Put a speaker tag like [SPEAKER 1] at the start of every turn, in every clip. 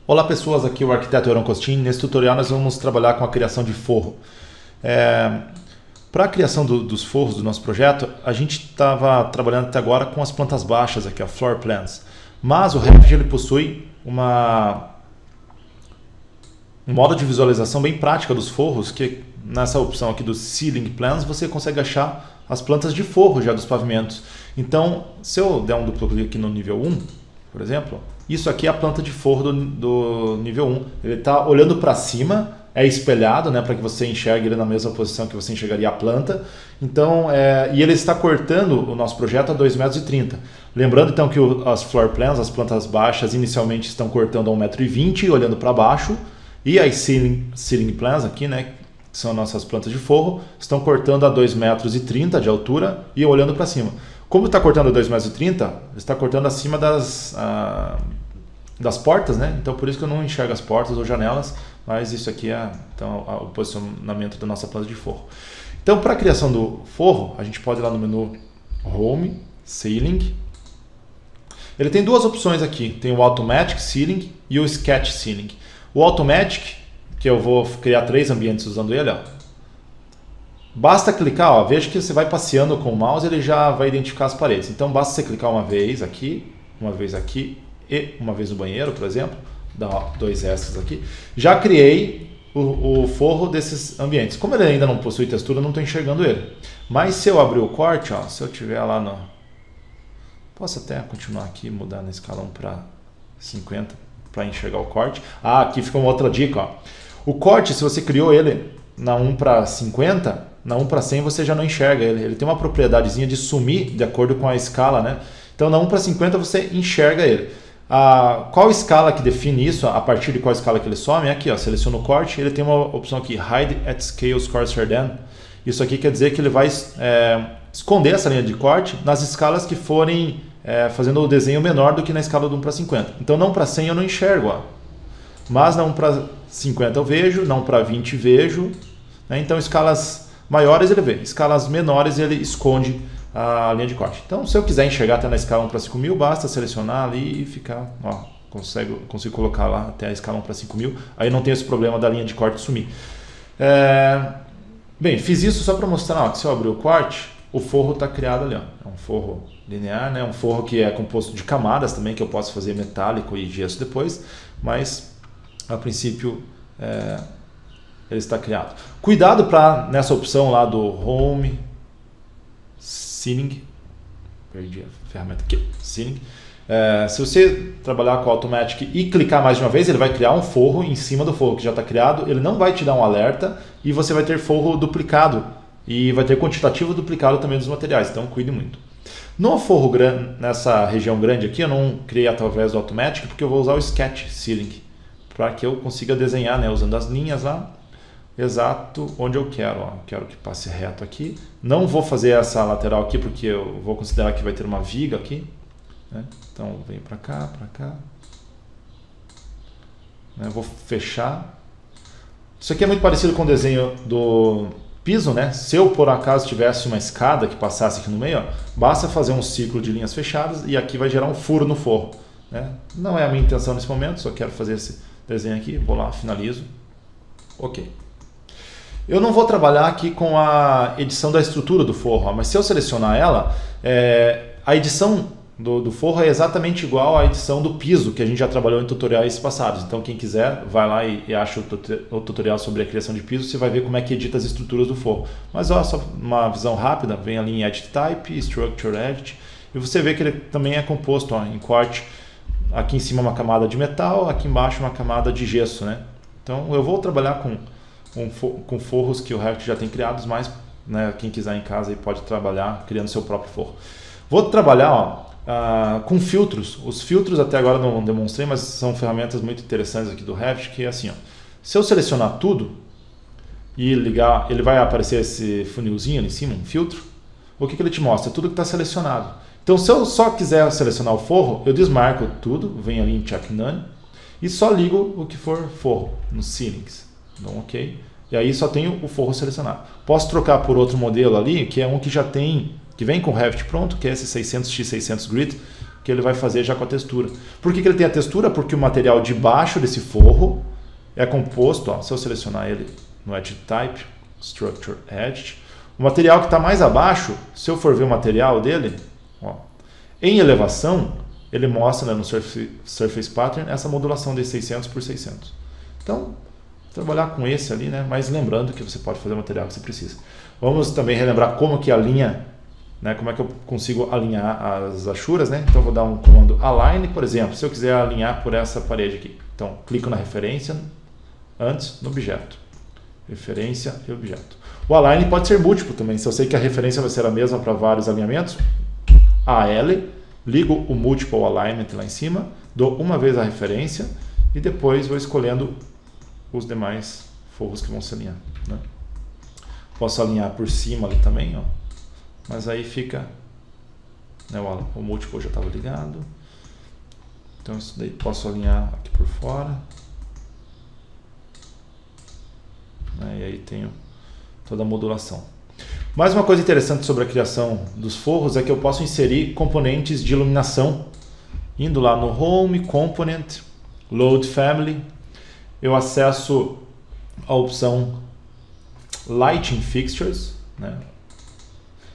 [SPEAKER 1] Olá pessoas, aqui é o arquiteto Euron Costin. Nesse tutorial nós vamos trabalhar com a criação de forro. Para a criação dos forros do nosso projeto, a gente estava trabalhando até agora com as plantas baixas, aqui, floor plans. Mas o Revit ele possui um modo de visualização bem prática dos forros, que nessa opção aqui dos Ceiling Plans você consegue achar as plantas de forro já dos pavimentos. Então, se eu der um duplo clique aqui no nível 1, por exemplo, isso aqui é a planta de forro do nível 1. Ele está olhando para cima, é espelhado, né, para que você enxergue ele na mesma posição que você enxergaria a planta. Então, e ele está cortando o nosso projeto a 2,30 m. Lembrando então que as floor plans, as plantas baixas, inicialmente estão cortando a 1,20 m, olhando para baixo. E as ceiling plans aqui, né, que são nossas plantas de forro, estão cortando a 2,30 m de altura e olhando para cima. Como está cortando a 2,30 m, está cortando acima das portas, né? Então por isso que eu não enxergo as portas ou janelas, mas isso aqui é então, o posicionamento da nossa planta de forro. Então para a criação do forro, a gente pode ir lá no menu Home, Ceiling. Ele tem duas opções aqui, tem o Automatic Ceiling e o Sketch Ceiling. O Automatic, que eu vou criar 3 ambientes usando ele, ó. Basta clicar, ó, veja que você vai passeando com o mouse, ele já vai identificar as paredes. Então basta você clicar uma vez aqui e uma vez no banheiro, por exemplo, dá 2 extras aqui. Já criei o forro desses ambientes. Como ele ainda não possui textura, eu não estou enxergando ele. Mas se eu abrir o corte, ó, se eu tiver lá no... Posso até continuar aqui, mudar na escala 1 para 50 para enxergar o corte. Ah, aqui fica uma outra dica, ó. O corte, se você criou ele na 1 para 50, na 1 para 100 você já não enxerga ele. Ele tem uma propriedadezinha de sumir de acordo com a escala, né? Então na 1 para 50 você enxerga ele. Qual escala que define isso? A partir de qual escala que ele some? É aqui, ó, seleciona o corte, ele tem uma opção aqui, Hide at Scales Coarser Than. Isso aqui quer dizer que ele vai esconder essa linha de corte nas escalas que forem fazendo o desenho menor do que na escala de 1 para 50. Então na 1 para 100 eu não enxergo, ó. Mas na 1 para 50 eu vejo, na 1 para 20 vejo, né? Então escalas maiores ele vê, escalas menores ele esconde a linha de corte. Então se eu quiser enxergar até na escala 1 para 5000, basta selecionar ali e ficar, ó, consigo colocar lá até a escala 1 para 5000, aí não tem esse problema da linha de corte sumir. Bem, fiz isso só para mostrar, ó, que se eu abrir o corte, o forro está criado ali, ó. É um forro linear, né? Um forro que é composto de camadas também, que eu posso fazer metálico e gesso depois, mas a princípio ele está criado. Cuidado para nessa opção lá do Home Ceiling, perdi a ferramenta aqui, Ceiling. Se você trabalhar com o Automatic e clicar mais de uma vez, ele vai criar um forro em cima do forro que já está criado, ele não vai te dar um alerta e você vai ter forro duplicado e vai ter quantitativo duplicado também dos materiais, então cuide muito. No forro grande, nessa região grande aqui, eu não criei através do Automatic porque eu vou usar o Sketch Ceiling para que eu consiga desenhar, né, usando as linhas lá, exato onde eu quero. Ó. Quero que passe reto aqui. Não vou fazer essa lateral aqui porque eu vou considerar que vai ter uma viga aqui, né? Então vem para cá, né? Vou fechar. Isso aqui é muito parecido com o desenho do piso, né? Se eu por acaso tivesse uma escada que passasse aqui no meio, ó, basta fazer um ciclo de linhas fechadas e aqui vai gerar um furo no forro, né? Não é a minha intenção nesse momento, só quero fazer esse desenho aqui, vou lá, finalizo. Ok. Eu não vou trabalhar aqui com a edição da estrutura do forro, mas se eu selecionar ela, a edição do forro é exatamente igual à edição do piso, que a gente já trabalhou em tutoriais passados. Então quem quiser, vai lá e acha o tutorial sobre a criação de piso, você vai ver como é que edita as estruturas do forro. Mas ó, só uma visão rápida, vem ali em Edit Type, Structure Edit, e você vê que ele também é composto, ó, em corte. Aqui em cima uma camada de metal, aqui embaixo uma camada de gesso, né? Então eu vou trabalhar com forros que o Revit já tem criados, mas, né, quem quiser em casa aí pode trabalhar criando seu próprio forro. Vou trabalhar, ó, com filtros. Os filtros até agora não demonstrei, mas são ferramentas muito interessantes aqui do Revit, que é assim, ó. Se eu selecionar tudo e ligar, ele vai aparecer esse funilzinho ali em cima, um filtro. O que ele te mostra? Tudo que está selecionado. Então, se eu só quiser selecionar o forro, eu desmarco tudo, venho ali em Check None e só ligo o que for forro nos ceilings. Então, ok. E aí só tenho o forro selecionado. Posso trocar por outro modelo ali, que é um que já tem, que vem com o Revit pronto, que é esse 600x600 Grid, que ele vai fazer já com a textura. Por que ele tem a textura? Porque o material de baixo desse forro é composto, ó, se eu selecionar ele no Edge Type, Structure Edge, o material que está mais abaixo, se eu for ver o material dele, ó, em elevação, ele mostra, né, no Surface Pattern essa modulação de 600 por 600. Então, trabalhar com esse ali, né, mas lembrando que você pode fazer o material que você precisa. Vamos também relembrar como que alinha, né, como é que eu consigo alinhar as achuras, né? Então, eu vou dar um comando Align, por exemplo, se eu quiser alinhar por essa parede aqui. Então, clico na referência, antes no objeto. Referência e objeto. O Align pode ser múltiplo também. Se eu sei que a referência vai ser a mesma para vários alinhamentos, AL, ligo o Multiple Alignment lá em cima, dou uma vez a referência e depois vou escolhendo os demais forros que vão se alinhar, né? Posso alinhar por cima ali também, ó. Mas aí fica, né, o Multiple já estava ligado. Então isso daí posso alinhar aqui por fora. E aí tenho toda a modulação. Mais uma coisa interessante sobre a criação dos forros é que eu posso inserir componentes de iluminação. Indo lá no Home, Component, Load Family, eu acesso a opção Lighting Fixtures, né?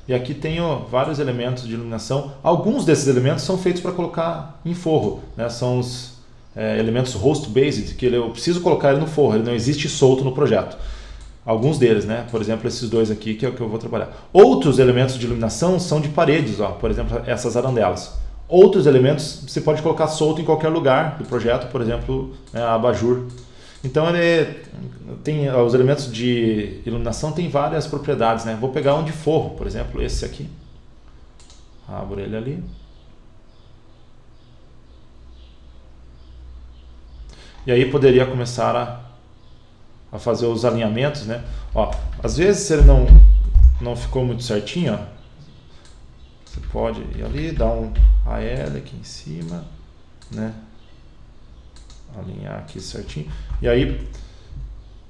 [SPEAKER 1] E aqui tenho vários elementos de iluminação. Alguns desses elementos são feitos para colocar em forro, né? São os elementos host-based, que eu preciso colocar ele no forro, ele não existe solto no projeto. Alguns deles, né? Por exemplo, esses dois aqui que é o que eu vou trabalhar. Outros elementos de iluminação são de paredes, ó, por exemplo, essas arandelas. Outros elementos você pode colocar solto em qualquer lugar do projeto, por exemplo, a abajur. Então os elementos de iluminação têm várias propriedades, né? Vou pegar um de forro, por exemplo, esse aqui. Abro ele ali. E aí poderia começar a fazer os alinhamentos, né? Ó, às vezes se ele não ficou muito certinho, ó, você pode ir ali, dar um AL aqui em cima, né? Alinhar aqui certinho. E aí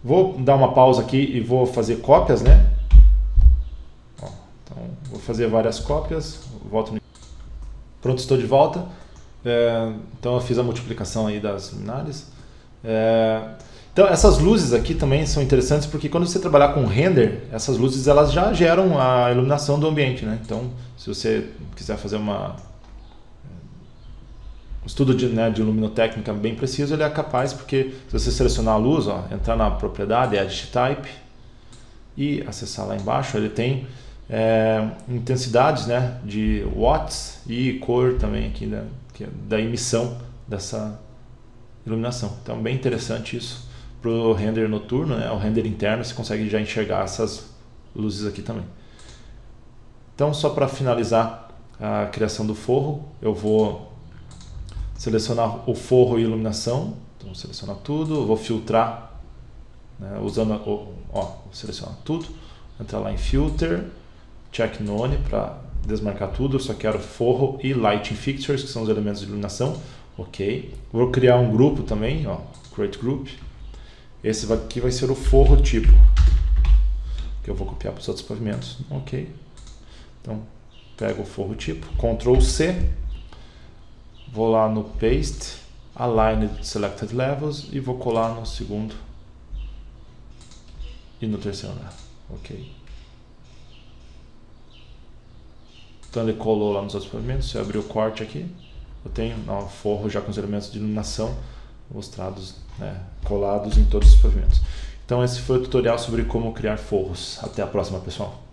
[SPEAKER 1] vou dar uma pausa aqui e vou fazer cópias, né? Ó, então vou fazer várias cópias. Volto no... Pronto, estou de volta. Então eu fiz a multiplicação aí das luminárias. Então essas luzes aqui também são interessantes porque quando você trabalhar com render, essas luzes elas já geram a iluminação do ambiente, né? Então se você quiser fazer um estudo de luminotécnica bem preciso, ele é capaz, porque se você selecionar a luz, ó, entrar na propriedade Edge Type e acessar lá embaixo, ele tem intensidades, né, de watts e cor também aqui, né, da emissão dessa iluminação. Então bem interessante isso para o render noturno, né, o render interno, você consegue já enxergar essas luzes aqui também. Então só para finalizar a criação do forro, eu vou selecionar o forro e iluminação. Então, vou selecionar tudo, vou filtrar, né, usando, vou selecionar tudo, entrar lá em Filter, Check None para desmarcar tudo. Eu só quero forro e Lighting Fixtures, que são os elementos de iluminação. Ok. Vou criar um grupo também, ó, Create Group. Esse aqui vai ser o forro tipo, que eu vou copiar para os outros pavimentos. Ok. Então, pego o forro tipo, Ctrl C. Vou lá no Paste, Align Selected Levels e vou colar no segundo e no terceiro andar. Ok. Então ele colou lá nos outros pavimentos. Se eu abrir o corte aqui, eu tenho um forro já com os elementos de iluminação mostrados, né, colados em todos os pavimentos. Então esse foi o tutorial sobre como criar forros. Até a próxima, pessoal.